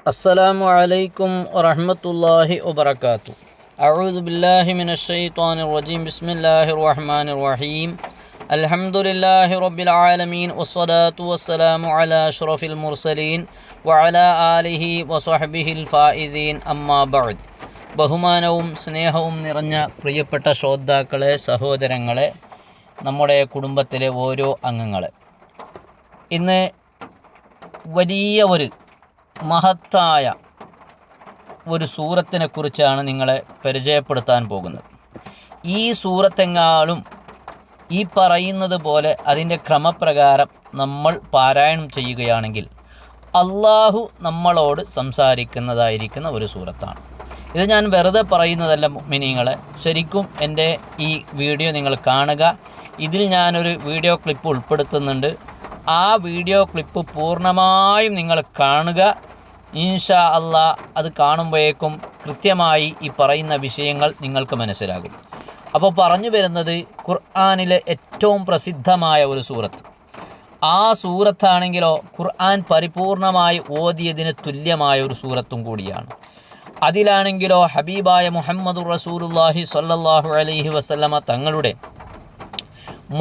അസ്സലാമു അലൈക്കും വറഹ്മത്തുള്ളാഹി വബറകാതുഹു. അഊദു ബില്ലാഹി മിനശ് ശൈത്വാനിർ റജീം. ബിസ്മില്ലാഹിർ റഹ്മാനിർ റഹീം. അൽഹംദുലില്ലാഹി റബ്ബിൽ ആലമീൻ വസ്സലാത്തു വസ്സലാമു അലാ അഷ്റഫിൽ മുർസലീൻ വഅലാ ആലിഹി വസ്വഹ്ബിഹിൽ ഫായിസീൻ. അമ്മാ ബഅദ്. ബഹുമാനവും സ്നേഹവും നിറഞ്ഞ പ്രിയപ്പെട്ട ശ്രോതാക്കളെ, സഹോദരങ്ങളെ, നമ്മുടെ കുടുംബത്തിലെ ഓരോ അംഗങ്ങളെ, ഇന്ന് വലിയ ഒരു മഹത്തായ ഒരു സൂറത്തിനെ കുറിച്ചാണ് നിങ്ങളെ പരിചയപ്പെടുത്താൻ പോകുന്നത്. ഈ സൂറത്തെങ്ങാളും ഈ പറയുന്നത് പോലെ അതിൻ്റെ ക്രമപ്രകാരം നമ്മൾ പാരായണം ചെയ്യുകയാണെങ്കിൽ അള്ളാഹു നമ്മളോട് സംസാരിക്കുന്നതായിരിക്കുന്ന ഒരു സൂറത്താണ്. ഇത് ഞാൻ വെറുതെ പറയുന്നതല്ല മുഅ്മിനീങ്ങളെ, ശരിക്കും എൻ്റെ ഈ വീഡിയോ നിങ്ങൾ കാണുക. ഇതിൽ ഞാനൊരു വീഡിയോ ക്ലിപ്പ് ഉൾപ്പെടുത്തുന്നുണ്ട്. ആ വീഡിയോ ക്ലിപ്പ് പൂർണ്ണമായും നിങ്ങൾ കാണുക. ഇൻഷാ അല്ലാ അത് കാണുമ്പോഴേക്കും കൃത്യമായി ഈ പറയുന്ന വിഷയങ്ങൾ നിങ്ങൾക്ക് മനസ്സിലാകും. അപ്പോൾ പറഞ്ഞു വരുന്നത് ഖുർആനിലെ ഏറ്റവും പ്രസിദ്ധമായ ഒരു സൂറത്ത്. ആ സൂറത്താണെങ്കിലോ ഖുർആൻ പരിപൂർണമായി ഓതിയതിന് തുല്യമായ ഒരു സൂറത്തും കൂടിയാണ്. അതിലാണെങ്കിലോ ഹബീബായ മുഹമ്മദുർ റസൂലുള്ളാഹി സ്വല്ലല്ലാഹു അലൈഹി വസല്ലമ തങ്ങളുടെ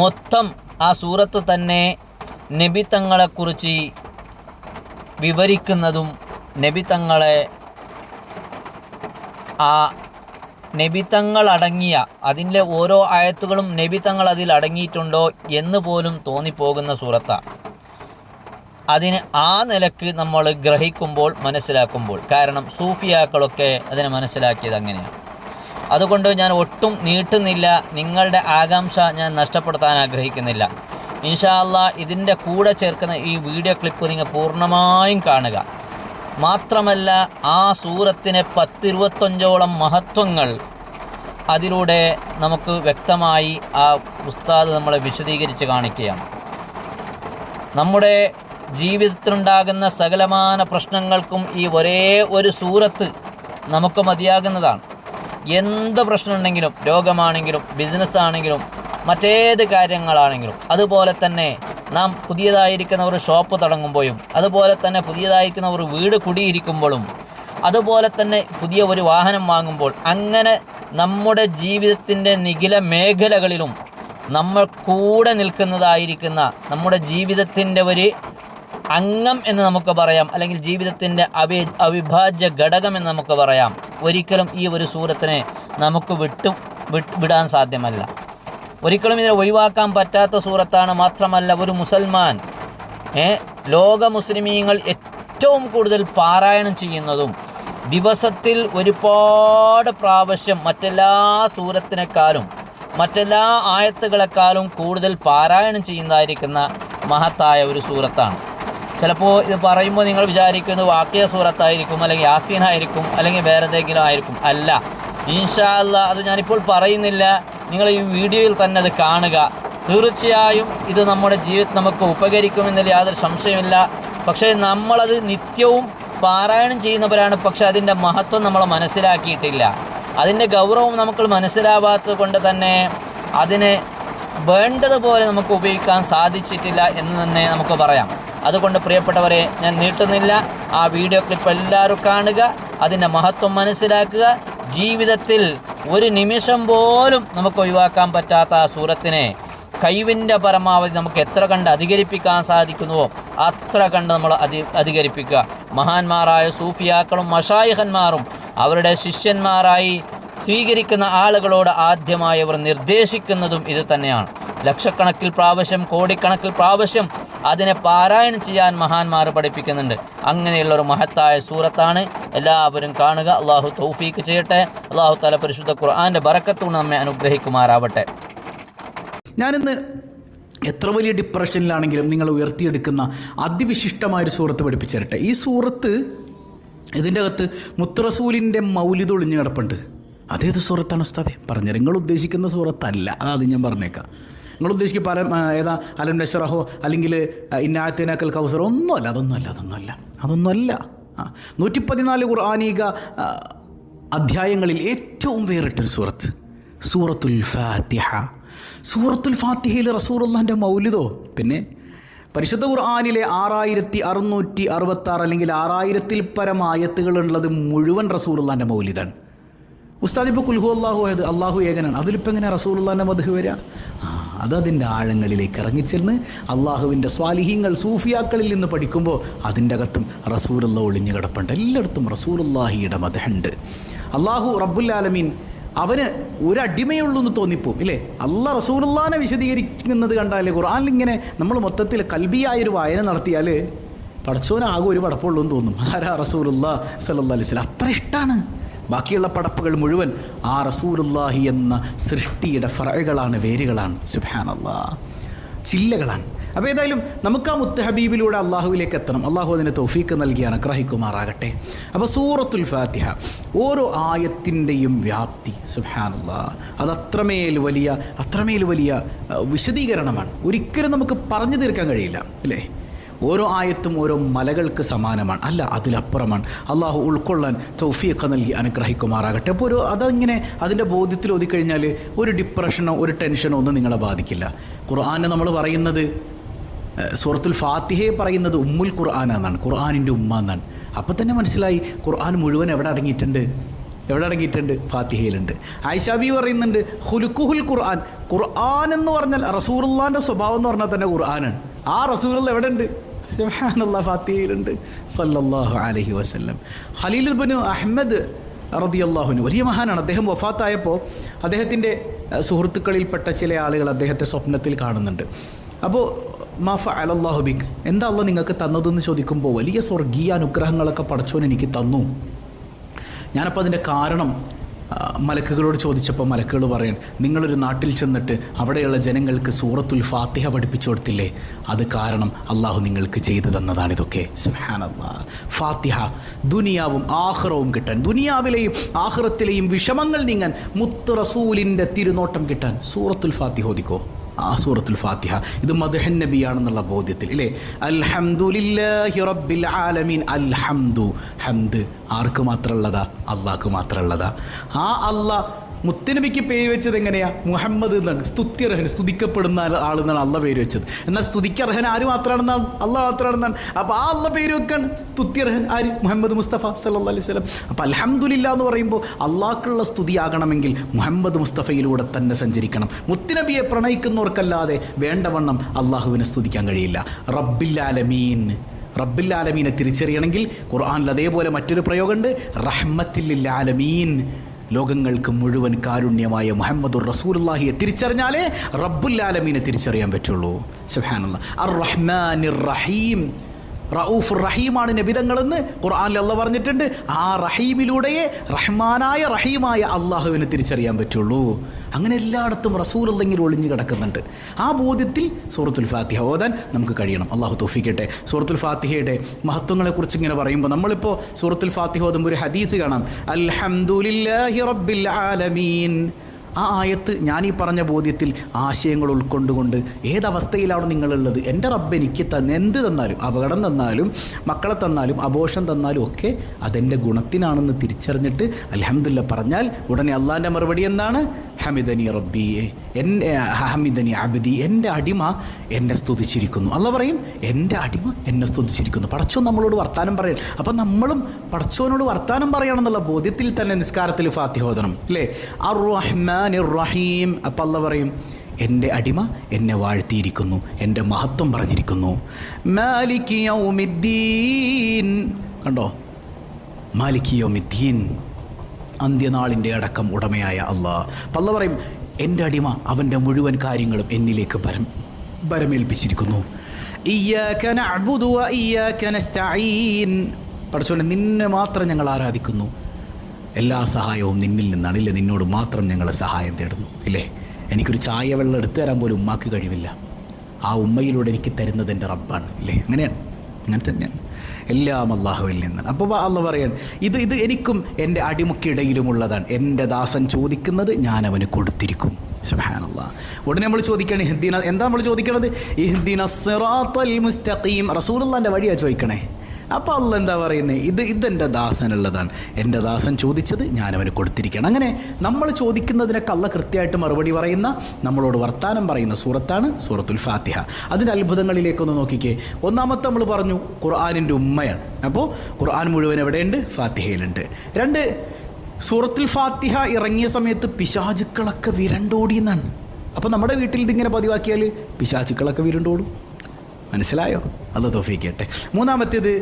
മൊത്തം ആ സൂറത്ത് തന്നെ നബി തങ്ങളെക്കുറിച്ച് വിവരിക്കുന്നതും നബി തങ്ങളെ ആ നബി തങ്ങളടങ്ങിയ അതിൻ്റെ ഓരോ ആയത്തുകളും നബി തങ്ങൾ അതിൽ അടങ്ങിയിട്ടുണ്ടോ എന്ന് പോലും തോന്നിപ്പോകുന്ന സൂറത്താണ്. അതിന് ആ നിലക്ക് നമ്മൾ ഗ്രഹിക്കുമ്പോൾ, മനസ്സിലാക്കുമ്പോൾ, കാരണം സൂഫിയാക്കളൊക്കെ അതിനെ മനസ്സിലാക്കിയത് അങ്ങനെയാണ്. അതുകൊണ്ട് ഞാൻ ഒട്ടും നീട്ടുന്നില്ല, നിങ്ങളുടെ ആകാംക്ഷ ഞാൻ നഷ്ടപ്പെടുത്താൻ ആഗ്രഹിക്കുന്നില്ല. ഇൻഷാ അല്ലാ ഇതിൻ്റെ കൂടെ ചേർക്കുന്ന ഈ വീഡിയോ ക്ലിപ്പ് നിങ്ങൾ പൂർണ്ണമായും കാണുക. മാത്രമല്ല ആ സൂറത്തിന് 10-25ഓളം മഹത്വങ്ങൾ അതിലൂടെ നമുക്ക് വ്യക്തമായി ആ ഉസ്താദ് നമ്മളെ വിശദീകരിച്ച് കാണിക്കുകയാണ്. നമ്മുടെ ജീവിതത്തിലുണ്ടാകുന്ന സകലമാന പ്രശ്നങ്ങൾക്കും ഈ ഒരേ ഒരു സൂറത്ത് നമുക്ക് മതിയാകുന്നതാണ്. എന്ത് പ്രശ്നമുണ്ടെങ്കിലും, രോഗമാണെങ്കിലും ബിസിനസ്സാണെങ്കിലും മറ്റേത് കാര്യങ്ങളാണെങ്കിലും, അതുപോലെ തന്നെ നാം പുതിയതായിരിക്കുന്ന ഒരു ഷോപ്പ് തുടങ്ങുമ്പോഴും, അതുപോലെ തന്നെ പുതിയതായിരിക്കുന്ന ഒരു വീട് കുടിയിരിക്കുമ്പോഴും, അതുപോലെ തന്നെ പുതിയ ഒരു വാഹനം വാങ്ങുമ്പോൾ, അങ്ങനെ നമ്മുടെ ജീവിതത്തിൻ്റെ നിഖില മേഖലകളിലും നമ്മൾ കൂടെ നിൽക്കുന്നതായിരിക്കുന്ന നമ്മുടെ ജീവിതത്തിൻ്റെ ഒരു അംഗം എന്ന് നമുക്ക് പറയാം, അല്ലെങ്കിൽ ജീവിതത്തിൻ്റെ അവിഭാജ്യ ഘടകം എന്ന് നമുക്ക് പറയാം. ഒരിക്കലും ഈ ഒരു സൂറത്തിനെ നമുക്ക് വിടാൻ സാധ്യമല്ല. ഒരിക്കലും ഇതിനെ ഒഴിവാക്കാൻ പറ്റാത്ത സൂറത്താണ്. മാത്രമല്ല ഒരു മുസൽമാൻ, ലോക മുസ്ലിമീങ്ങൾ ഏറ്റവും കൂടുതൽ പാരായണം ചെയ്യുന്നതും ദിവസത്തിൽ ഒരുപാട് പ്രാവശ്യം മറ്റെല്ലാ സൂറത്തിനേക്കാളും മറ്റെല്ലാ ആയത്തുകളെക്കാളും കൂടുതൽ പാരായണം ചെയ്യുന്നതായിരിക്കുന്ന മഹത്തായ ഒരു സൂറത്താണ്. ചിലപ്പോൾ ഇത് പറയുമ്പോൾ നിങ്ങൾ വിചാരിക്കുന്നത് വാക്കിയ സൂറത്തായിരിക്കും, അല്ലെങ്കിൽ യാസീനായിരിക്കും, അല്ലെങ്കിൽ വേറെ എന്തെങ്കിലും ആയിരിക്കും. അല്ല, ഇൻഷാ അല്ലാ അത് ഞാനിപ്പോൾ പറയുന്നില്ല. നിങ്ങൾ ഈ വീഡിയോയിൽ തന്നെ അത് കാണുക. തീർച്ചയായും ഇത് നമ്മുടെ ജീവിതത്തിൽ നമുക്ക് ഉപകരിക്കുമെന്നതിൽ യാതൊരു സംശയമില്ല. പക്ഷേ നമ്മളത് നിത്യവും പാരായണം ചെയ്യുന്നവരാണ്. പക്ഷേ അതിൻ്റെ മഹത്വം നമ്മൾ മനസ്സിലാക്കിയിട്ടില്ല. അതിൻ്റെ ഗൗരവം നമുക്ക് മനസ്സിലാവാത്തത് കൊണ്ട് തന്നെ അതിനെ വേണ്ടതുപോലെ നമുക്ക് ഉപയോഗിക്കാൻ സാധിച്ചിട്ടില്ല എന്ന് തന്നെ നമുക്ക് പറയാം. അതുകൊണ്ട് പ്രിയപ്പെട്ടവരെ, ഞാൻ നീട്ടുന്നില്ല. ആ വീഡിയോ ക്ലിപ്പ് എല്ലാവരും കാണുക, അതിൻ്റെ മഹത്വം മനസ്സിലാക്കുക. ജീവിതത്തിൽ ഒരു നിമിഷം പോലും നമുക്ക് ഒഴിവാക്കാൻ പറ്റാത്ത ആ സൂറത്തിനെ കഴിവിൻ്റെ പരമാവധി നമുക്ക് എത്ര കണ്ട് അധികരിപ്പിക്കാൻ സാധിക്കുന്നുവോ അത്ര കണ്ട് നമ്മൾ അധികരിപ്പിക്കുക. മഹാന്മാരായ സൂഫിയാക്കളും മശായിഖന്മാരും അവരുടെ ശിഷ്യന്മാരായി സ്വീകരിക്കുന്ന ആളുകളോട് ആദ്യമായി അവർ നിർദ്ദേശിക്കുന്നതും ഇത് തന്നെയാണ്. ലക്ഷക്കണക്കിൽ പ്രാവശ്യം, കോടിക്കണക്കിൽ പ്രാവശ്യം അതിനെ പാരായണം ചെയ്യാൻ മഹാന്മാർ പഠിപ്പിക്കുന്നുണ്ട്. അങ്ങനെയുള്ളൊരു മഹത്തായ സൂറത്താണ്. എല്ലാവരും കാണുക. അള്ളാഹു തൗഫീക്ക് ചെയ്യട്ടെ. അള്ളാഹു തആല പരിശുദ്ധ ഖുർആന്റെ ബറക്കത്തുകൊണ്ട് നമ്മെ അനുഗ്രഹിക്കുമാറാവട്ടെ. ഞാനിന്ന് എത്ര വലിയ ഡിപ്രഷനിലാണെങ്കിലും നിങ്ങൾ ഉയർത്തിയെടുക്കുന്ന അതിവിശിഷ്ടമായൊരു സൂറത്ത് പഠിപ്പിച്ചു തരട്ടെ. ഈ സൂറത്ത്, ഇതിൻ്റെ അകത്ത് മുത്തറസൂലിൻ്റെ മൗലിദ് ഒളിഞ്ഞു കിടപ്പുണ്ട്. അതേത് സൂറത്താണ് ഉസ്താദെ? പറഞ്ഞുതരാം. നിങ്ങൾ ഉദ്ദേശിക്കുന്ന സൂറത്തല്ല, അതാദ്യം ഞാൻ പറഞ്ഞേക്കാം. നിങ്ങൾ ഉദ്ദേശിക്കുക ഏതാ അലം നശ്റഹോ അല്ലെങ്കിൽ ഇന്നാഅതൈനാക്കൽ കൗസർ, അതൊന്നുമല്ല. 114 ഖുർആനിക അധ്യായങ്ങളിൽ ഏറ്റവും വേറിട്ടൊരു സൂറത്ത് സൂറത്തുൽ ഫാത്തിഹ. സൂറത്തുൽ ഫാത്തിഹയിൽ റസൂലുള്ളാഹിൻ്റെ മൗലിദോ, പിന്നെ പരിശുദ്ധ ഖുർആനിലെ 6666 അല്ലെങ്കിൽ 6000-ൽ പരം ആയത്തുകളുള്ളത് മുഴുവൻ റസൂലുള്ളാഹിൻ്റെ മൗലിദാണ്. ഉസ്താദ് ഇപ്പോൾ കുൽഹു അല്ലാഹു അഹദ്, അള്ളാഹു ഏകനാണ്, അതിലിപ്പോൾ എങ്ങനെ റസൂലുള്ളാഹിൻ്റെ മദ്ഹ് വരിക? അതതിൻ്റെ ആഴങ്ങളിലേക്ക് ഇറങ്ങിച്ചെന്ന് അള്ളാഹുവിൻ്റെ സ്വാലിഹീങ്ങൾ സൂഫിയാക്കളിൽ നിന്ന് പഠിക്കുമ്പോൾ അതിൻ്റെ അകത്തും റസൂലുള്ള ഒളിഞ്ഞു കിടപ്പുണ്ട്. എല്ലായിടത്തും റസൂലുള്ളാഹിയുടെ മദ്ഹുണ്ട്. അള്ളാഹു റബ്ബുൽ ആലമീൻ അവന് ഒരടിമയുള്ളൂ എന്ന് തോന്നിപ്പോവും ഇല്ലേ? അള്ളാഹ് റസൂലുള്ളാഹിനെ വിശദീകരിക്കുന്നത് കണ്ടാൽ ഖുർആനിൽ ഇങ്ങനെ നമ്മൾ മൊത്തത്തിൽ കൽബിയായൊരു വായന നടത്തിയാൽ പടച്ചോനാകും ഒരു പടപ്പുള്ളൂ എന്ന് തോന്നും. ആരാ? റസൂലുള്ളാഹി സ്വല്ലല്ലാഹു അലൈഹി വസല്ലം. അത്ര ഇഷ്ടമാണ്. ബാക്കിയുള്ള പടപ്പുകൾ മുഴുവൻ ആ റസൂലുള്ളാഹി എന്ന സൃഷ്ടിയുടെ ഫറഅകളാണ്, വേരുകളാണ്. സുബ്ഹാനല്ലാഹ്, ചില്ലകളാണ്. അപ്പോൾ ഏതായാലും നമുക്ക് ആ മുത്ത് ഹബീബിലൂടെ അള്ളാഹുവിലേക്ക് എത്തണം. അള്ളാഹു അതിന് തൗഫീക്ക് നൽകി അനുഗ്രഹിക്കുമാറാകട്ടെ. അപ്പോൾ സൂറത്തുൽ ഫാത്തിഹ ഓരോ ആയത്തിൻ്റെയും വ്യാപ്തി സുബ്ഹാനല്ലാഹ്, അത് അത്രമേൽ വലിയ വിശദീകരണമാണ്. ഒരിക്കലും നമുക്ക് പറഞ്ഞു തീർക്കാൻ കഴിയില്ല അല്ലേ? ഓരോ ആയത്തും ഓരോ മലകൾക്ക് സമാനമാണ്, അല്ല അതിലപ്പുറമാണ്. അള്ളാഹു ഉൾക്കൊള്ളാൻ തൗഫീഖ് നൽകി അനുഗ്രഹിക്കുമാറാകട്ടെ. അപ്പോൾ അതങ്ങനെ അതിൻ്റെ ബോധ്യത്തിൽ ഒതുക്കഴിഞ്ഞാൽ ഒരു ഡിപ്രഷനോ ഒരു ടെൻഷനോ ഒന്നും നിങ്ങളെ ബാധിക്കില്ല. ഖുർആനെ നമ്മൾ പറയുന്നത്, സൂറത്തുൽ ഫാത്തിഹയെ പറയുന്നത് ഉമ്മുൽ ഖുർആൻ എന്നാണ്, ഖുർആനിൻ്റെ ഉമ്മ എന്നാണ്. അപ്പോൾ തന്നെ മനസ്സിലായി ഖുർആൻ മുഴുവൻ എവിടെ അടങ്ങിയിട്ടുണ്ട്? ഫാത്തിഹയിലുണ്ട്. ആയിഷ ബീവി പറയുന്നുണ്ട് ഖുലുഖുൽ ഖുർആൻ, ഖുർആൻ എന്ന് പറഞ്ഞാൽ റസൂലുള്ളാഹിൻ്റെ സ്വഭാവം എന്ന് പറഞ്ഞാൽ തന്നെ ഖുർആനാണ്. ആ റസൂലുള്ള എവിടെ ഉണ്ട്? സുബ്ഹാനല്ലാഹ്, ഫാത്തിഹയിലുണ്ട് സല്ലല്ലാഹു അലൈഹി വസല്ലം. ഖലീൽ ഇബ്നു അഹ്മദ് റളിയല്ലാഹു അൻഹു വലിയ മഹാനാണ്. അദ്ദേഹം വഫാത്തായപ്പോൾ അദ്ദേഹത്തിൻ്റെ സുഹൃത്തുക്കളിൽപ്പെട്ട ചില ആളുകൾ അദ്ദേഹത്തെ സ്വപ്നത്തിൽ കാണുന്നുണ്ട്. അപ്പോൾ മാ ഫഅലല്ലാഹു ബിക്, എന്താ അള്ളാഹ് നിങ്ങൾക്ക് തന്നതെന്ന് ചോദിക്കുമ്പോൾ വലിയ സ്വർഗീയ അനുഗ്രഹങ്ങളൊക്കെ പടച്ചോൻ എനിക്ക് തന്നു. ഞാനപ്പോൾ അതിൻ്റെ കാരണം മലക്കുകളോട് ചോദിച്ചപ്പോൾ മലക്കുകൾ പറയാൻ, നിങ്ങളൊരു നാട്ടിൽ ചെന്നിട്ട് അവിടെയുള്ള ജനങ്ങൾക്ക് സൂറത്തുൽ ഫാത്തിഹ പഠിപ്പിച്ചു കൊടുത്തില്ലേ, അത് കാരണം അള്ളാഹു നിങ്ങൾക്ക് ചെയ്തു തന്നതാണിതൊക്കെ. സുബ്ഹാനല്ലാഹ്, ഫാത്തിഹ ദുനിയാവും ആഖിറവും കിട്ടാൻ, ദുനിയാവിലെയും ആഖിറത്തിലെയും വിഷമങ്ങൾ നീങ്ങാൻ, മുത്ത് റസൂലിൻ്റെ തിരുനോട്ടം കിട്ടാൻ സൂറത്തുൽ ഫാത്തിഹ ഓതിക്കോ. ആ സൂറത്തുൽ ഫാത്തിഹ ഇത് മദ്ഹുൻ നബിയാണെന്നുള്ള ബോധ്യത്തിൽ ഇല്ലേ? അൽഹംദുലില്ലാഹി റബ്ബിൽ ആലമീൻ. ഹംദ് ആർക്ക് മാത്രമുള്ളതാ? അള്ളാഹ്ക്ക് മാത്രമുള്ളതാ. ആ അള്ളാഹ് മുത്തുനബിക്ക് പേര് വെച്ചത് എങ്ങനെയാ? മുഹമ്മദ് എന്നാണ്. സ്തുത്യർഹൻ, സ്തുതിക്കപ്പെടുന്ന ആളെന്നാണ് അള്ളാഹ് പേര് വെച്ചത്. എന്നാൽ സ്തുതിക്കർഹൻ ആര് മാത്രമാണെന്നാണ്? അള്ളാഹ് മാത്രമാണെന്നാണ്. അപ്പോൾ ആ അള്ളാഹ് പേര് വെക്കാൻ സ്തുത്യർഹൻ ആര്? മുഹമ്മദ് മുസ്തഫ സല്ലല്ലാഹു അലൈഹി വസല്ലം. അപ്പോൾ അൽഹംദുലില്ലാ എന്ന് പറയുമ്പോൾ അള്ളാഹ്ക്കുള്ള സ്തുതിയാകണമെങ്കിൽ മുഹമ്മദ് മുസ്തഫയിലൂടെ തന്നെ സഞ്ചരിക്കണം. മുത്തുനബിയെ പ്രണയിക്കുന്നവർക്കല്ലാതെ വേണ്ടവണ്ണം അള്ളാഹുവിനെ സ്തുതിക്കാൻ കഴിയില്ല. റബ്ബിൽ ആലമീനെ തിരിച്ചറിയണമെങ്കിൽ ഖുർആനിൽ അതേപോലെ മറ്റൊരു പ്രയോഗമുണ്ട്, റഹ്മത്തിൽ ലിൽ ആലമീൻ. ലോകങ്ങൾക്ക് മുഴുവൻ കാരുണ്യമായ മുഹമ്മദുർ റസൂലുള്ളാഹിയെ തിരിച്ചറിഞ്ഞാലേ റബ്ബുൽ ആലമീനെ തിരിച്ചറിയാൻ പറ്റുള്ളൂ. സുബ്ഹാനല്ലാഹ്. അർ റഹ്മാനിർ റഹീം, റഊഫുർ റഹീമാണ് നബിതങ്ങളെന്ന് ഖുർആനിൽ അല്ലാഹ് പറഞ്ഞിട്ടുണ്ട്. ആ റഹീമിലൂടെയേ റഹ്മാനായ റഹീമായ അള്ളാഹുവിനെ തിരിച്ചറിയാൻ പറ്റുള്ളൂ. അങ്ങനെ എല്ലായിടത്തും റസൂലുള്ളാഹി ഒളിഞ്ഞു കിടക്കുന്നുണ്ട്. ആ ബോധ്യത്തിൽ സൂറത്തുൽ ഫാത്തിഹ ഓതാൻ നമുക്ക് കഴിയണം. അള്ളാഹു തൗഫീഖ്. സൂറത്തുൽ ഫാത്തിഹയുടെ മഹത്വങ്ങളെക്കുറിച്ച് ഇങ്ങനെ പറയുമ്പോൾ നമ്മളിപ്പോൾ സൂറത്തുൽ ഫാത്തിഹ ഓതുമ്പോൾ ഒരു ഹദീസ് കാണാം, അൽഹംദുലില്ലാഹി റബ്ബിൽ ആലമീൻ. ആ ആയത്ത് ഞാൻ ഈ പറഞ്ഞ ബോധ്യത്തിൽ ആശയങ്ങൾ ഉൾക്കൊണ്ടുകൊണ്ട് ഏതവസ്ഥയിലാണ് നിങ്ങളുള്ളത്? എൻ്റെ റബ്ബ് എനിക്ക് എന്ത് തന്നാലും, അപകടം തന്നാലും, മക്കളെ തന്നാലും, അബോഷം തന്നാലും ഒക്കെ അതെൻ്റെ ഗുണത്തിനാണെന്ന് തിരിച്ചറിഞ്ഞിട്ട് അൽഹംദുലില്ലാ പറഞ്ഞാൽ ഉടനെ അള്ളാഹിൻ്റെ മറുപടി എന്താണ്? ഹമിദനി റബ്ബി, ഹമിദനി അബ്ദി, എൻ്റെ അടിമ എന്നെ സ്തുതിച്ചിരിക്കുന്നു. അള്ളാഹ് പറയും എൻ്റെ അടിമ എന്നെ സ്തുതിച്ചിരിക്കുന്നു. പടച്ചോൻ നമ്മളോട് വർത്താനം പറയണം. അപ്പം നമ്മളും പടച്ചോനോട് വർത്താനം പറയണമെന്നുള്ള ബോധ്യത്തിൽ തന്നെ നിസ്കാരത്തിൽ ഫാത്തിഹ ഓതണം അല്ലേ? അർ റഹ്മാനിർ റഹീം. അപ്പം അള്ളാഹ് പറയും എൻ്റെ അടിമ എന്നെ വാഴ്ത്തിയിരിക്കുന്നു, എൻ്റെ മഹത്വം പറഞ്ഞിരിക്കുന്നു. മാലികി യൗമിദ്ദീൻ. കണ്ടോ? മാലികി യൗമിദ്ദീൻ, അന്ത്യനാളിൻ്റെ അടക്കം ഉടമയായ അള്ളാഹ്. അപ്പം അള്ളാഹ് പറയും എൻ്റെ അടിമ അവൻ്റെ മുഴുവൻ കാര്യങ്ങളും എന്നിലേക്ക് ബരമേൽപ്പിച്ചിരിക്കുന്നു. ഇയ്യാക നഅ്ബുദു വ ഇയ്യാക നസ്തഈൻ. പടച്ചോനെ നിന്നെ മാത്രം ഞങ്ങൾ ആരാധിക്കുന്നു, എല്ലാ സഹായവും നിന്നിൽ നിന്നാണ്. ഇല്ലേ, നിന്നോട് മാത്രം ഞങ്ങൾ സഹായം തേടുന്നു. ഇല്ലേ, എനിക്കൊരു ചായ വെള്ളം എടുത്തു തരാൻ പോലും ഉമ്മാക്ക് കഴിവില്ല. ആ ഉമ്മയിലൂടെ എനിക്ക് തരുന്നത് എൻ്റെ റബ്ബാണ്. ഇല്ലേ, അങ്ങനെ തന്നെയാണ്. എല്ലാം അള്ളാഹുവിൽ നിന്നാണ്. അപ്പോൾ അള്ളാഹ് പറയാണ് ഇത് എനിക്കും എൻ്റെ അടിമക്കിടയിലുമുള്ളതാണ്. എൻ്റെ ദാസൻ ചോദിക്കുന്നത് ഞാൻ അവന് കൊടുത്തിരിക്കും. സുബ്ഹാനല്ലാഹ്. ഉടനെ നമ്മൾ ചോദിക്കണേ എന്താ നമ്മൾ ചോദിക്കണത്? ഇഹ്ദിന സിറാത്തൽ മുസ്തഖീം. റസൂലുള്ളാഹിൻ്റെ വഴിയാണ് ചോദിക്കണേ. അപ്പോൾ അല്ല എന്താ പറയുന്നത്, ഇതെൻ്റെ ദാസനുള്ളതാണ്, എൻ്റെ ദാസൻ ചോദിച്ചത് ഞാനവന് കൊടുത്തിരിക്കുകയാണ്. അങ്ങനെ നമ്മൾ ചോദിക്കുന്നതിനൊക്കെ അല്ല കൃത്യമായിട്ട് മറുപടി പറയുന്ന, നമ്മളോട് വർത്താനം പറയുന്ന സൂറത്താണ് സൂറത്തുൽ ഫാത്തിഹ. അതിൻ്റെ അത്ഭുതങ്ങളിലേക്കൊന്ന് നോക്കിക്കേ. ഒന്നാമത്തെ നമ്മൾ പറഞ്ഞു ഖുർആനിൻ്റെ ഉമ്മയാണ്. അപ്പോൾ ഖുർആൻ മുഴുവൻ എവിടെയുണ്ട്? ഫാത്തിഹയിലുണ്ട്. 2, സൂറത്തുൽ ഫാത്തിഹ ഇറങ്ങിയ സമയത്ത് പിശാചുക്കളൊക്കെ വിരണ്ടോടി എന്നാണ്. അപ്പോൾ നമ്മുടെ വീട്ടിൽ ഇതിങ്ങനെ പതിവാക്കിയാൽ പിശാചുക്കളൊക്കെ വിരണ്ടോടും. മനസ്സിലായോ? അത് തൗഫീഖ്. മൂന്നാമത്തേത്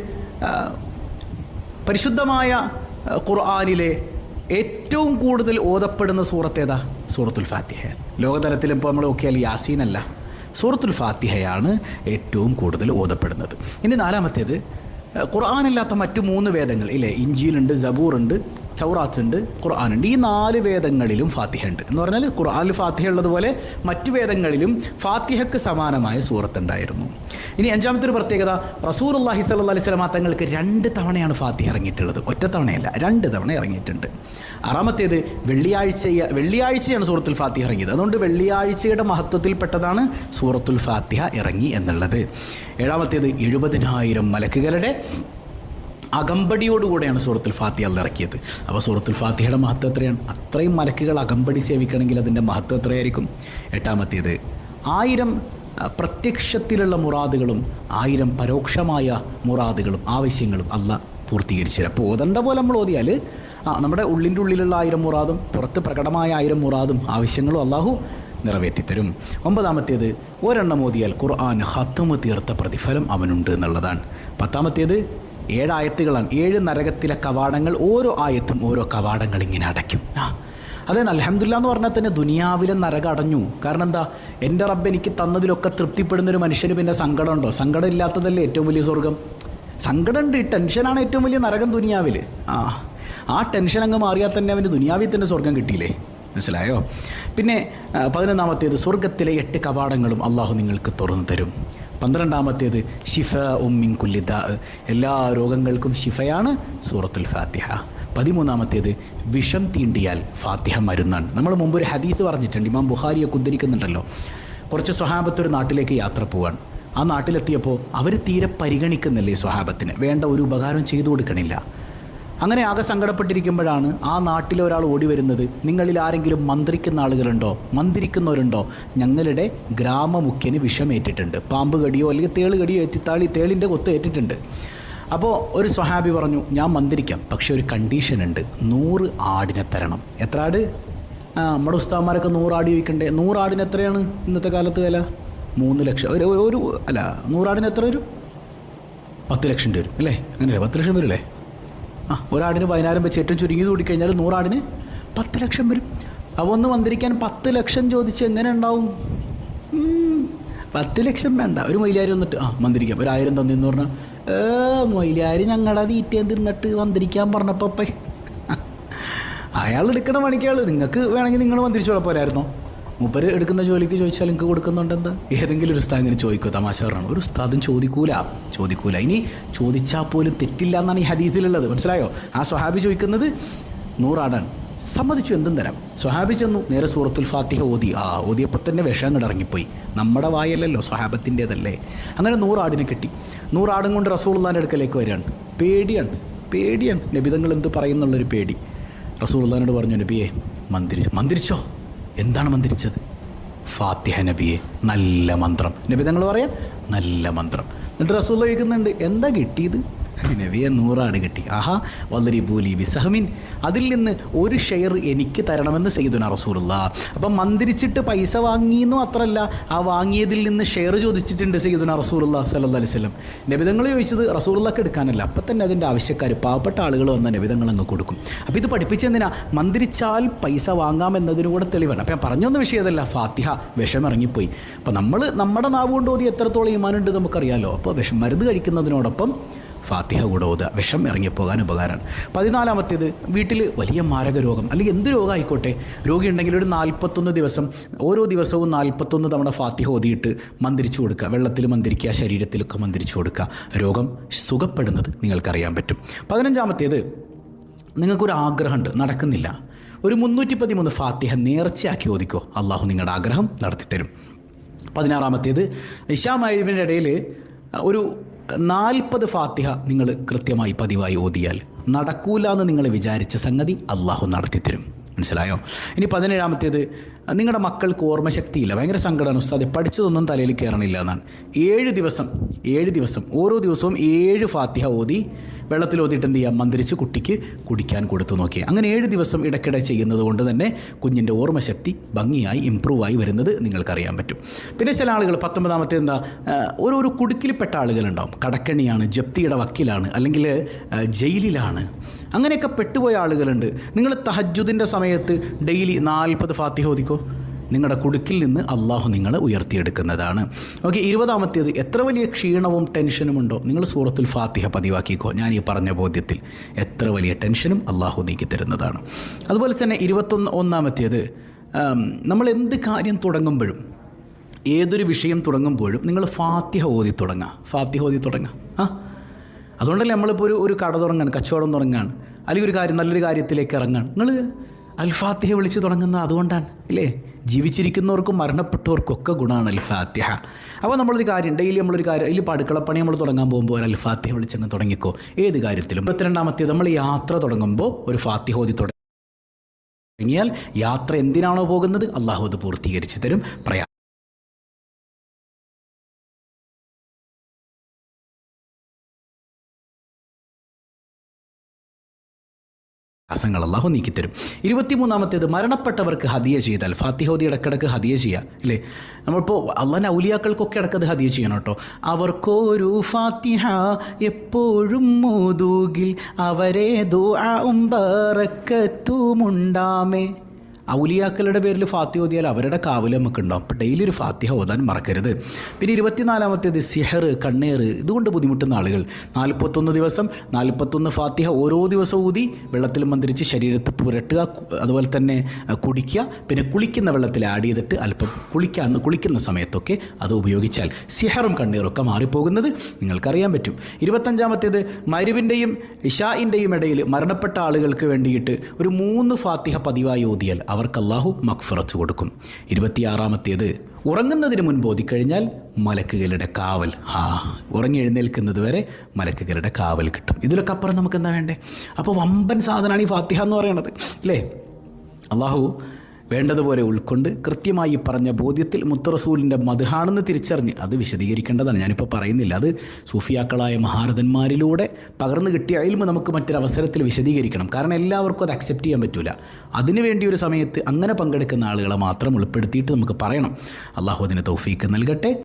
പരിശുദ്ധമായ ഖുർആനിലെ ഏറ്റവും കൂടുതൽ ഓതപ്പെടുന്ന സൂറത്ത് ഏതാ? സൂറത്തുൽ ഫാത്തിഹയാണ്. ലോകതലത്തിൽ ഇപ്പോൾ നമ്മൾ നോക്കിയാൽ യാസീൻ അല്ല, സൂറത്തുൽ ഫാത്തിഹയാണ് ഏറ്റവും കൂടുതൽ ഓതപ്പെടുന്നത്. ഇനി നാലാമത്തേത് ഖുർആനില്ലാത്ത മറ്റു 3 വേദങ്ങൾ ഇല്ലേ? ഇഞ്ചീലുണ്ട്, സബൂറുണ്ട്, തൗറാത്തുണ്ട്, ഖുർആനുണ്ട്. ഈ 4 വേദങ്ങളിലും ഫാത്തിഹ ഉണ്ട്. എന്ന് പറഞ്ഞാൽ ഖുർആനിൽ ഫാത്തിഹ ഉള്ളതുപോലെ മറ്റു വേദങ്ങളിലും ഫാത്തിഹയ്ക്ക് സമാനമായ സൂറത്തുണ്ടായിരുന്നു. ഇനി 5ാമത്തെ ഒരു പ്രത്യേകത, റസൂലുള്ളാഹി സ്വല്ലല്ലാഹി അലൈഹി വസല്ലം തങ്ങൾക്ക് 2 തവണയാണ് ഫാത്തിഹ ഇറങ്ങിയിട്ടുള്ളത്. ഒറ്റ തവണയല്ല, 2 തവണ ഇറങ്ങിയിട്ടുണ്ട്. 6ാമത്തേത് വെള്ളിയാഴ്ചയാണ് സൂറത്തുൽ ഫാത്തിഹ ഇറങ്ങിയത്. അതുകൊണ്ട് വെള്ളിയാഴ്ചയുടെ മഹത്വത്തിൽപ്പെട്ടതാണ് സൂറത്തുൽ ഫാത്തിഹ ഇറങ്ങി എന്നുള്ളത്. 7ാമത്തേത് 70,000 മലക്കുകളുടെ അകമ്പടിയോടുകൂടെയാണ് സൂറത്തുൽ ഫാത്തിഹ ഇറക്കിയത്. അപ്പോൾ സൂറത്തുൽ ഫാത്തിഹയുടെ മഹത്വം എത്രയാണ്? അത്രയും മലക്കുകൾ അകമ്പടി സേവിക്കണമെങ്കിൽ അതിൻ്റെ മഹത്വം എത്രയായിരിക്കും? 8ാമത്തേത് 1000 പ്രത്യക്ഷത്തിലുള്ള മുറാദുകളും 1000 പരോക്ഷമായ മുറാദുകളും ആവശ്യങ്ങളും അല്ലാഹ് പൂർത്തീകരിച്ചു. അപ്പോൾ ഓതണ്ട പോലെ നമ്മൾ ഓതിയാൽ നമ്മുടെ ഉള്ളിൻ്റെ ഉള്ളിലുള്ള 1000 മുറാദും പുറത്ത് പ്രകടമായ 1000 മുറാദും ആവശ്യങ്ങളും അള്ളാഹു നിറവേറ്റിത്തരും. 9ാമത്തേത് ഒരെണ്ണം ഓതിയാൽ ഖുർആൻ ഖത്മ് തീർത്ത പ്രതിഫലം അവനുണ്ട് എന്നുള്ളതാണ്. 10ാമത്തേത് 7 ആയത്തുകളാണ്. 7 നരകത്തിലെ കവാടങ്ങൾ, ഓരോ ആയത്തും ഓരോ കവാടങ്ങൾ ഇങ്ങനെ അടയ്ക്കും. അതെ, അൽഹംദുലില്ലാ എന്ന് പറഞ്ഞാൽ തന്നെ ദുനിയാവിലെ നരകം അടഞ്ഞു. കാരണം എന്താ? എൻ്റെ റബ്ബ് എനിക്ക് തന്നതിലൊക്കെ തൃപ്തിപ്പെടുന്നൊരു മനുഷ്യന് പിന്നെ സങ്കടമുണ്ടോ? സങ്കടം ഇല്ലാത്തതല്ലേ ഏറ്റവും വലിയ സ്വർഗം. സങ്കടമുണ്ട്, ടെൻഷനാണ് ഏറ്റവും വലിയ നരകം ദുനിയാവിൽ. ആ ടെൻഷൻ അങ്ങ് മാറിയാൽ തന്നെ അവന് ദുനിയാവിൽ തന്നെ സ്വർഗം കിട്ടിയില്ലേ? മനസ്സിലായോ? പിന്നെ 11ാമത്തേത് സ്വർഗത്തിലെ 8 കവാടങ്ങളും അള്ളാഹു നിങ്ങൾക്ക് തുറന്നു തരും. 12ാമത്തേത് ഷിഫ മിൻ കുല്ലി ദാ, എല്ലാ രോഗങ്ങൾക്കും ഷിഫയാണ് സൂറത്തുൽ ഫാത്തിഹ. 13ാമത്തേത് വിഷം തീണ്ടിയാൽ ഫാത്തിഹ മരുന്നാണ്. നമ്മൾ മുമ്പ് ഒരു ഹദീസ് പറഞ്ഞിട്ടുണ്ട്, ഇമാം ബുഖാരിയൊക്കെ ഉദ്ധരിക്കുന്നുണ്ടല്ലോ. കുറച്ച് സ്വഹാബത്ത് ഒരു നാട്ടിലേക്ക് യാത്ര പോവാണ്. ആ നാട്ടിലെത്തിയപ്പോൾ അവർ തീരെ പരിഗണിക്കുന്നില്ലേ സ്വഹാബത്തിന്, വേണ്ട ഒരു ഉപകാരം ചെയ്തു കൊടുക്കണില്ല. അങ്ങനെ ആകെ സങ്കടപ്പെട്ടിരിക്കുമ്പോഴാണ് ആ നാട്ടിലെ ഒരാൾ ഓടി വരുന്നത്. നിങ്ങളിൽ ആരെങ്കിലും മന്ത്രിക്കുന്നവരുണ്ടോ? ഞങ്ങളുടെ ഗ്രാമമുഖ്യന് വിഷമേറ്റിട്ടുണ്ട്, പാമ്പ് കടിയോ അല്ലെങ്കിൽ തേള് കടിയോ തേളിൻ്റെ കൊത്ത് ഏറ്റിട്ടുണ്ട്. അപ്പോൾ ഒരു സ്വഹാബി പറഞ്ഞു, ഞാൻ മന്ത്രിക്കാം, പക്ഷേ ഒരു കണ്ടീഷൻ ഉണ്ട്, 100 ആടിനെ തരണം. എത്ര ആട്? നമ്മുടെ ഉസ്താദ്മാരൊക്കെ 100 ആട് ചോദിക്കണ്ടേ? 100 ആടിന് എത്രയാണ് ഇന്നത്തെ കാലത്ത് വില? 3 ലക്ഷം. 100 ആടിന് എത്ര വരും? 10 ലക്ഷം വരും അല്ലേ? അങ്ങനെയല്ലേ? 10 ലക്ഷം വരും അല്ലേ? ഒരാടിന് 10,000 വെച്ച് ഏറ്റവും ചുരുങ്ങിയത് കൂടിക്കഴിഞ്ഞാൽ 100 ആടിന് 10 ലക്ഷം വരും. അപ്പോൾ ഒന്ന് മന്ത്രിക്കാൻ 10 ലക്ഷം ചോദിച്ച് എങ്ങനെ ഉണ്ടാവും? 10 ലക്ഷം വേണ്ട, ഒരു മൊയിലാരി വന്നിട്ട് മന്ത്രിക്കാം, ഒരു 1000 തന്നെന്ന് പറഞ്ഞാൽ മൊയിലാരി ഞങ്ങളുടെ തീറ്റയും തിന്നിട്ട് മന്ത്രിക്കാൻ പറഞ്ഞപ്പോൾ അയാൾ എടുക്കണ പണിക്കാൾ. നിങ്ങൾക്ക് വേണമെങ്കിൽ നിങ്ങൾ മന്ത്രിച്ചോളെ പോരായിരുന്നോ? മൂപ്പര് എടുക്കുന്ന ജോലിക്ക് ചോദിച്ചാൽ നിങ്ങൾക്ക് കൊടുക്കുന്നുണ്ട്. എന്താ? ഏതെങ്കിലും ഒരു ഉസ്താദ് ഇങ്ങനെ ചോദിക്കുമോ? തമാശ പറഞ്ഞാണ്. ഒരു ഉസ്താദും ചോദിക്കൂല. ഇനി ചോദിച്ചാൽ പോലും തെറ്റില്ല എന്നാണ് ഈ ഹദീസിലുള്ളത്. മനസ്സിലായോ? ആ സ്വഹാബി ചോദിക്കുന്നത് 100 ആടാണ്. സമ്മതിച്ചു, എന്തും തരാം. സ്വഹാബി ചെന്നു, നേരെ സൂറത്തുൽ ഫാത്തിഹ ഓതിയപ്പോൾ തന്നെ വിഷം അങ്ങോട്ട് ഇറങ്ങിപ്പോയി. നമ്മുടെ വായല്ലല്ലോ, സ്വഹാബത്തിൻ്റേതല്ലേ. അങ്ങനെ 100 ആടിനെ കിട്ടി. 100 ആടും കൊണ്ട് റസൂലുള്ളാഹിൻ്റെ അടുക്കലേക്ക് വരികയാണ്. പേടിയാണ്. നബിതങ്ങൾ എന്ത് പറയുന്നുള്ളൊരു പേടി. റസൂലുള്ളാഹിനോട് പറഞ്ഞു, നബിയെ മന്ത്രിച്ചോ? എന്താണ് മന്ത്രിച്ചത്? ഫാത്തിഹ നബിയെ, നല്ല മന്ത്രം. നബിതങ്ങൾ പറയാൻ നല്ല മന്ത്രം. എന്നിട്ട് റസൂൽ ചോദിക്കുന്നുണ്ട്, എന്താ കിട്ടിയത്? നബിയെ 100 ആട് കിട്ടി. വല്ലരി ബൂലി ബിസഹമിൻ, അതിൽ നിന്ന് ഒരു ഷെയർ എനിക്ക് തരണമെന്ന് സയ്യിദുനാ റസൂലുള്ളാഹ്. അപ്പം മന്ത്രിച്ചിട്ട് പൈസ വാങ്ങിയെന്നും അത്രല്ല, ആ വാങ്ങിയതിൽ നിന്ന് ഷെയർ ചോദിച്ചിട്ടുണ്ട് സയ്യിദുനാ റസൂലുള്ളാഹ് സ്വല്ലല്ലാഹു അലൈഹി വസല്ലം. നബിതങ്ങൾ ചോദിച്ചത് റസൂലുള്ളാഹിക്ക് എടുക്കാനല്ല, അപ്പം തന്നെ അതിൻ്റെ ആവശ്യക്കാർ പാവപ്പെട്ട ആളുകൾ വന്ന നബിതങ്ങൾ അങ്ങ് കൊടുക്കും. അപ്പോൾ ഇത് പഠിപ്പിച്ചെന്തിനാ? മന്ത്രിച്ചാൽ പൈസ വാങ്ങാമെന്നതിന് കൂടെ തെളിവാണ്. അപ്പം ഞാൻ പറഞ്ഞൊന്നും വിഷയമതല്ല, ഫാത്തിഹ വിഷം ഇറങ്ങിപ്പോയി. അപ്പോൾ നമ്മൾ നമ്മുടെ നാവ് കൊണ്ട് ഓതി എത്രത്തോളം ഈമാനുണ്ട് നമുക്കറിയാമല്ലോ. അപ്പോൾ മരുന്ന് കഴിക്കുന്നതിനോടൊപ്പം ഫാത്തിഹ കൂടെ ഓതുക, വിഷം ഇറങ്ങിപ്പോകാൻ ഉപകാരമാണ്. 14ാമത്തേത് വീട്ടിൽ വലിയ മാരക രോഗം അല്ലെങ്കിൽ എന്ത് രോഗമായിക്കോട്ടെ, രോഗി ഉണ്ടെങ്കിൽ ഒരു 41 ദിവസം ഓരോ ദിവസവും 41 തവണ ഫാത്തിഹ ഓതിയിട്ട് മന്ത്രിച്ചു കൊടുക്കുക. വെള്ളത്തിൽ മന്ത്രിക്കുക, ശരീരത്തിലൊക്കെ മന്ത്രിച്ചു കൊടുക്കുക. രോഗം സുഖപ്പെടുന്നത് നിങ്ങൾക്കറിയാൻ പറ്റും. 15ാമത്തേത് നിങ്ങൾക്കൊരു ആഗ്രഹമുണ്ട്, നടക്കുന്നില്ല, ഒരു 313 ഫാത്തിഹ നേർച്ചയാക്കി ഓതിക്കോ, അള്ളാഹു നിങ്ങളുടെ ആഗ്രഹം നടത്തിത്തരും. 16ാമത്തേത് ഇശാ മഗ്‌രിബിൻ്റെ ഇടയിൽ ഒരു 40 ഫാത്തിഹ നിങ്ങൾ കൃത്യമായി പതിവായി ഓതിയാൽ നടക്കൂല എന്ന് നിങ്ങൾ വിചാരിച്ച സംഗതി അള്ളാഹു നടത്തിത്തരും. മനസ്സിലായോ? ഇനി 17-ാമത്തേത്, നിങ്ങളുടെ മക്കൾക്ക് ഓർമ്മശക്തിയില്ല, ഭയങ്കര സങ്കടമാണ് ഉസ്താദെ, പഠിച്ചതൊന്നും തലയിൽ കയറണില്ല എന്നാണ്. 7 ദിവസം ഓരോ ദിവസവും 7 ഫാത്തിഹ ഓതി വെള്ളത്തിൽ ഓതിയിട്ട് എന്ത് ചെയ്യുക, മന്ത്രിച്ച് കുട്ടിക്ക് കുടിക്കാൻ കൊടുത്തു നോക്കിയാൽ. അങ്ങനെ 7 ദിവസം ഇടയ്ക്കിടെ ചെയ്യുന്നത് കൊണ്ട് തന്നെ കുഞ്ഞിൻ്റെ ഓർമ്മശക്തി ഭംഗിയായി ഇമ്പ്രൂവായി വരുന്നത് നിങ്ങൾക്കറിയാൻ പറ്റും. പിന്നെ ചില ആളുകൾ 19-ാമത്തെ എന്താ, ഒരു കുടുക്കിൽപ്പെട്ട ആളുകളുണ്ടാവും, കടക്കണിയാണ്, ജപ്തിയുടെ വക്കീലാണ്, അല്ലെങ്കിൽ ജയിലിലാണ്, അങ്ങനെയൊക്കെ പെട്ടുപോയ ആളുകളുണ്ട്. നിങ്ങൾ തഹജ്ജുദിൻ്റെ സമയത്ത് ഡെയിലി 40 ഫാത്തിഹ ഓതിക്കോ, നിങ്ങളുടെ കുടുക്കിൽ നിന്ന് അള്ളാഹു നിങ്ങളെ ഉയർത്തിയെടുക്കുന്നതാണ്. ഓക്കെ. 20-ാമത്തേത്, എത്ര വലിയ ക്ഷീണവും ടെൻഷനും ഉണ്ടോ, നിങ്ങൾ സൂറത്തുൽ ഫാത്തിഹ പതിവാക്കിക്കോ. ഞാൻ ഈ പറഞ്ഞ ബോധ്യത്തിൽ എത്ര വലിയ ടെൻഷനും അള്ളാഹു നീക്കി തരുന്നതാണ്. അതുപോലെ തന്നെ 21-ാമത്തേത്, നമ്മൾ എന്ത് കാര്യം തുടങ്ങുമ്പോഴും, ഏതൊരു വിഷയം തുടങ്ങുമ്പോഴും നിങ്ങൾ ഫാത്തിഹ ഓതി തുടങ്ങുക. അതുകൊണ്ടല്ലേ നമ്മളിപ്പോൾ ഒരു കട തുടങ്ങാണ്, കച്ചവടം തുടങ്ങാണ്, അല്ലെങ്കിൽ ഒരു കാര്യം, നല്ലൊരു കാര്യത്തിലേക്ക് ഇറങ്ങാണ്, നിങ്ങൾ അൽ ഫാത്തിഹ വിളിച്ച് തുടങ്ങുന്നത് അതുകൊണ്ടാണ്, ഇല്ലേ? ജീവിച്ചിരിക്കുന്നവർക്കും മരണപ്പെട്ടവർക്കൊക്കെ ഗുണമാണ് അൽ ഫാത്തിഹ. അപ്പോൾ നമ്മളൊരു കാര്യം, ഡെയിലി നമ്മളൊരു കാര്യം, അതിൽ ഇപ്പോൾ അടുക്കളപ്പണി നമ്മൾ തുടങ്ങാൻ പോകുമ്പോൾ അൽ ഫാത്തിഹ വിളിച്ചങ്ങ് തുടങ്ങിക്കോ, ഏത് കാര്യത്തിലും. 22-ാമത്തേത്, നമ്മൾ യാത്ര തുടങ്ങുമ്പോൾ ഒരു ഫാത്തിഹ ഓതി തുടങ്ങിയാൽ യാത്ര എന്തിനാണോ പോകുന്നത് അള്ളാഹു അത് പൂർത്തീകരിച്ച് തരും. പ്രയാസങ്ങൾ അള്ളാഹു നീക്കിത്തരും. 23-ാമത്തേത്, മരണപ്പെട്ടവർക്ക് ഹദിയ ചെയ്താൽ, ഫാത്തിഹ ഓതി ഇടക്കിടക്ക് ഹദിയ ചെയ്യുക, ഇല്ലേ? നമ്മളിപ്പോൾ അള്ളാഹിൻ്റെ ഔലിയാക്കൾക്കൊക്കെ ഇടക്കത് ഹദിയ ചെയ്യണം കേട്ടോ. അവർക്കൊരു ഫാത്തിഹ എപ്പോഴും മോദൂകിൽ അവരെ ദുആഉം ബറക്കത്തുമുണ്ടാമേ. ഔലിയാക്കളുടെ പേരിൽ ഫാത്തിഹ ഓതിയാൽ അവരുടെ കാവൽ നമുക്കുണ്ടാവും. അപ്പോൾ ഡെയിലി ഒരു ഫാത്തിഹ ഓതാൻ മറക്കരുത്. പിന്നെ 24-ാമത്തേത്, സിഹർ, കണ്ണേറ്, ഇതുകൊണ്ട് ബുദ്ധിമുട്ടുന്ന ആളുകൾ 41 ദിവസം 41 ഫാത്തിഹ ഓരോ ദിവസവും ഊതി വെള്ളത്തിൽ മന്ത്രിച്ച് ശരീരത്തിൽ പുരട്ടുക, അതുപോലെ തന്നെ കുടിക്കുക. പിന്നെ കുളിക്കുന്ന വെള്ളത്തിൽ ആഡ് ചെയ്തിട്ട് അല്പം കുളിക്കുന്ന സമയത്തൊക്കെ അത് ഉപയോഗിച്ചാൽ സിഹറും കണ്ണീറും ഒക്കെ മാറിപ്പോകുന്നത് നിങ്ങൾക്കറിയാൻ പറ്റും. 25-ാമത്തേത്, മഗ്‌രിബിൻ്റെയും ഇശാഇൻ്റെയും ഇടയിൽ മരണപ്പെട്ട ആളുകൾക്ക് വേണ്ടിയിട്ട് ഒരു 3 ഫാത്തിഹ പതിവായി ഓതിയാൽ അവർക്ക് അല്ലാഹു മഗ്ഫിറത്ത് കൊടുക്കും. 26-ാമത്തേത്, ഉറങ്ങുന്നതിന് മുൻപ് ഓതിക്കഴിഞ്ഞാൽ മലക്കുകളുടെ കാവൽ, ഉറങ്ങി എഴുന്നേൽക്കുന്നത് വരെ മലക്കുകളുടെ കാവൽ കിട്ടും. ഇതിലൊക്കെ അപ്പുറം നമുക്ക് എന്താ വേണ്ടേ? അപ്പോൾ വമ്പൻ സാധനമാണ് ഈ ഫാത്തിഹ എന്ന് പറയുന്നത്, അല്ലേ? അല്ലാഹു വേണ്ടതുപോലെ ഉൾക്കൊണ്ട് കൃത്യമായി പറഞ്ഞ ബോധ്യത്തിൽ മുത്തറസൂലിൻ്റെ മദ്ഹാണെന്ന് തിരിച്ചറിഞ്ഞ് അത് വിശദീകരിക്കേണ്ടതാണ്. ഞാനിപ്പോൾ പറയുന്നില്ല, അത് സൂഫിയാക്കളായ മഹാരഥന്മാരിലൂടെ പകർന്നു കിട്ടിയ ഇൽമ് നമുക്ക് മറ്റൊരവസരത്തിൽ വിശദീകരിക്കണം. കാരണം എല്ലാവർക്കും അത് അക്സെപ്റ്റ് ചെയ്യാൻ പറ്റില്ല. അതിനുവേണ്ടി ഒരു സമയത്ത് അങ്ങനെ പങ്കെടുക്കുന്ന ആളുകളെ മാത്രം ഉൾപ്പെടുത്തിയിട്ട് നമുക്ക് പറയണം. അള്ളാഹു അതിന് തൗഫീക്ക് നൽകട്ടെ.